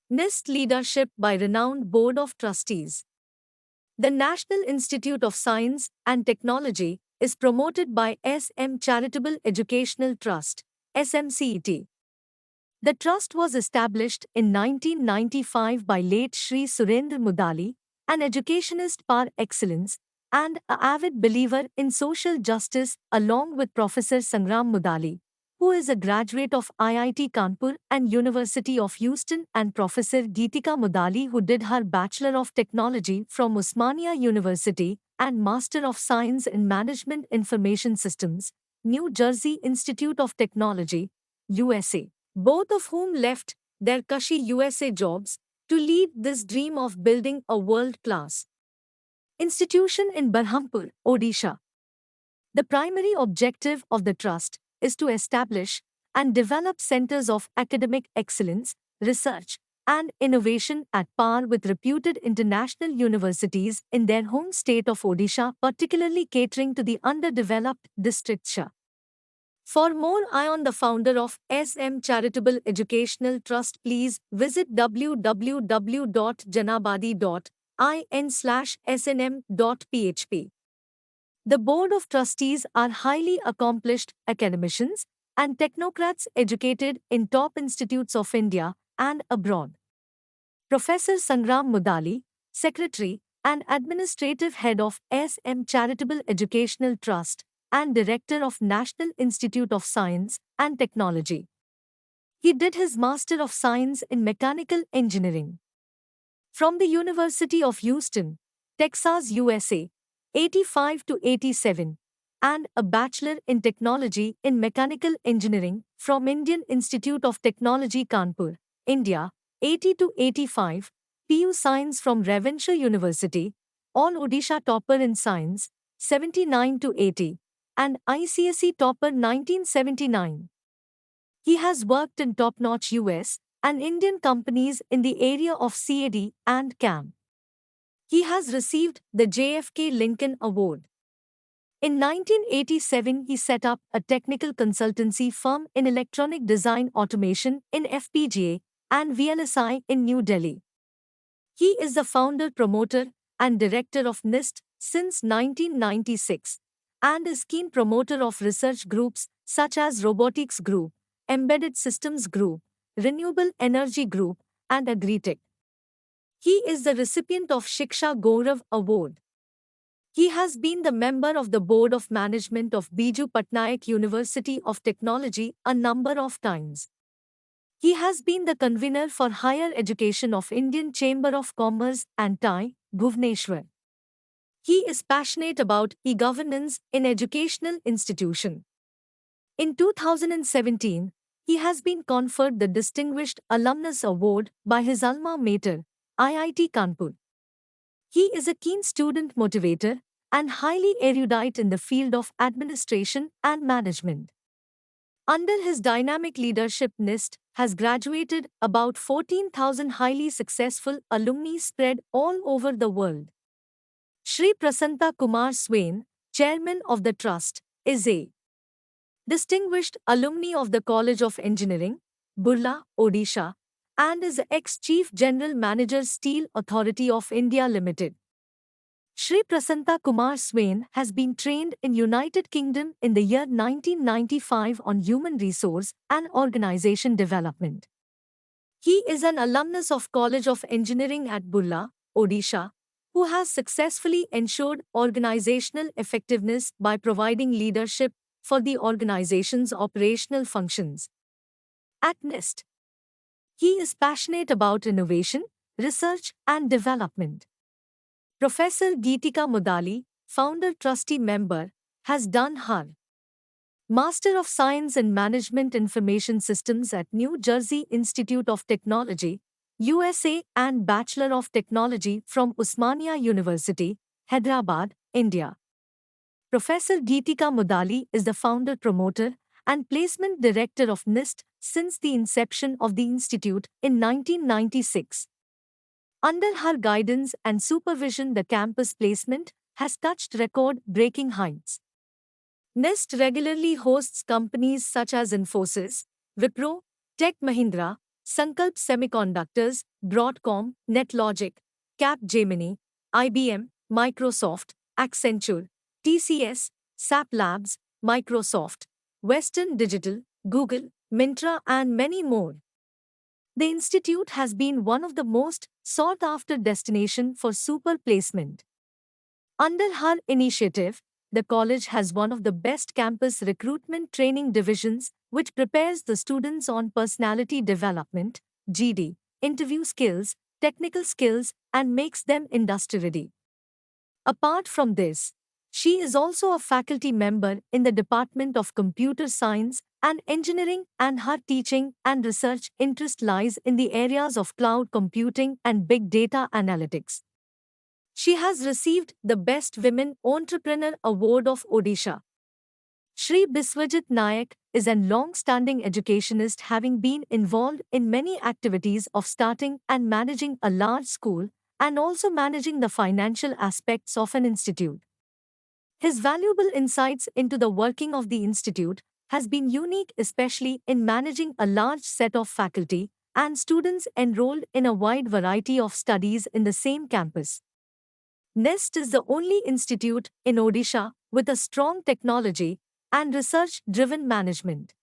NIST leadership by renowned Board of Trustees. The National Institute of Science and Technology is promoted by SM Charitable Educational Trust, SMCET. The trust was established in 1995 by late Sri Surendra Mudali, an educationist par excellence and an avid believer in social justice, along with Professor Sangram Mudali, who is a graduate of IIT Kanpur and University of Houston, and Professor Geetika Mudali, who did her Bachelor of Technology from Osmania University and Master of Science in Management Information Systems, New Jersey Institute of Technology, USA, both of whom left their cushy USA jobs to lead this dream of building a world-class institution in Berhampur, Odisha. The primary objective of the trust is to establish and develop centers of academic excellence, research, and innovation at par with reputed international universities in their home state of Odisha, particularly catering to the underdeveloped districts. For more on the founder of SM Charitable Educational Trust, please visit www.janabadi.in/snm.php. The Board of Trustees are highly accomplished academicians and technocrats educated in top institutes of India and abroad. Professor Sangram Mudali, Secretary and Administrative Head of SM Charitable Educational Trust and Director of National Institute of Science and Technology. He did his Master of Science in Mechanical Engineering from the University of Houston, Texas, USA, 85 to 87, and a Bachelor in Technology in Mechanical Engineering from Indian Institute of Technology, Kanpur, India, 80 to 85, PU Science from Ravinshire University, All Odisha Topper in Science, 79 to 80, and ICSE Topper 1979. He has worked in top-notch US and Indian companies in the area of CAD and CAM. He has received the JFK Lincoln Award. In 1987, he set up a technical consultancy firm in electronic design automation in FPGA and VLSI in New Delhi. He is the founder, promoter, and director of NIST since 1996 and is keen promoter of research groups such as Robotics Group, Embedded Systems Group, Renewable Energy Group, and Agritech. He is the recipient of Shiksha Gaurav Award. He has been the member of the Board of Management of Biju Patnaik University of Technology a number of times. He has been the convener for higher education of Indian Chamber of Commerce and TiE, Bhubaneswar. He is passionate about e-governance in educational institution. In 2017, he has been conferred the Distinguished Alumnus Award by his alma mater, IIT Kanpur. He is a keen student motivator and highly erudite in the field of administration and management. Under his dynamic leadership, NIST has graduated about 14,000 highly successful alumni spread all over the world. Shri Prasanta Kumar Swain, Chairman of the Trust, is a distinguished alumni of the College of Engineering, Burla, Odisha, and is ex-Chief General Manager Steel Authority of India Limited. Shri Prasanta Kumar Swain has been trained in United Kingdom in the year 1995 on human resource and organization development. He is an alumnus of College of Engineering at Burla, Odisha, who has successfully ensured organizational effectiveness by providing leadership for the organization's operational functions. At NIST, he is passionate about innovation, research, and development. Professor Geetika Mudali, founder trustee member, has done her Master of Science in Management Information Systems at New Jersey Institute of Technology, USA, and Bachelor of Technology from Osmania University, Hyderabad, India. Professor Geetika Mudali is the founder, promoter, and placement director of NIST since the inception of the institute in 1996. Under her guidance and supervision, the campus placement has touched record-breaking heights. NIST regularly hosts companies such as Infosys, Wipro, Tech Mahindra, Sankalp Semiconductors, Broadcom, NetLogic, Capgemini, IBM, Microsoft, Accenture, TCS, SAP Labs, Microsoft, Western Digital, Google, Myntra, and many more. The institute has been one of the most sought-after destination for super placement. Under her initiative, the college has one of the best campus recruitment training divisions which prepares the students on personality development, GD, interview skills, technical skills, and makes them industry ready. Apart from this, she is also a faculty member in the Department of Computer Science and Engineering, and her teaching and research interest lies in the areas of cloud computing and big data analytics. She has received the Best Women Entrepreneur Award of Odisha. Shri Biswajit Nayak is an long-standing educationist, having been involved in many activities of starting and managing a large school and also managing the financial aspects of an institute. His valuable insights into the working of the institute has been unique, especially in managing a large set of faculty and students enrolled in a wide variety of studies in the same campus. NEST is the only institute in Odisha with a strong technology and research driven management.